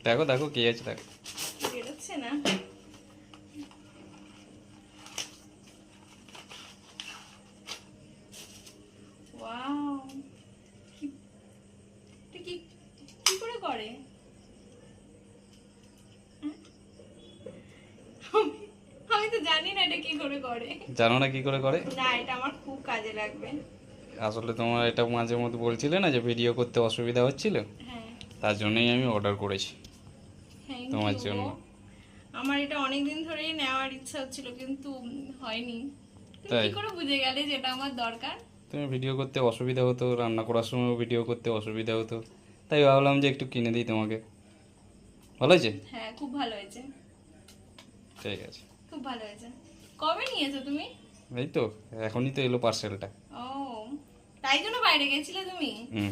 দেখো দেখো কি আছে দেখো। বেরোচ্ছে না। ওয়াও, কি কি কি করে করে? আমি তো জানি না এটা কি করে করে। জানো না কি করে করে? না, এটা আমার খুব কাজে লাগবে। আসলে তোমার এটা মাঝে মধ্যে বলছিলে না যে ভিডিও করতে অসুবিধা হচ্ছিল, হ্যাঁ, তার জন্যই আমি অর্ডার করেছি থ্যাংক তোমার ইউ। জন্য। আমার এটা অনেক দিন ধরেই নেওয়ার ইচ্ছা হচ্ছিল, কিন্তু হয়নি। তুমি তাই কি করে বুঝে গেলে যেটা আমার দরকার? তুমি ভিডিও করতে অসুবিধা হতো, রান্না করার সময় ভিডিও করতে অসুবিধা হতো, তাই ভাবলাম যে একটু কিনে দিই তোমাকে। ভালো হয়েছে? হ্যাঁ, খুব ভালো হয়েছে। ঠিক আছে। খুব ভালো হয়েছে। কবে নিয়েছো তুমি? এই তো এখনই তো এলো পার্সেলটা। ও, তাই জন্য বাইরে গেছিলে তুমি? হুম।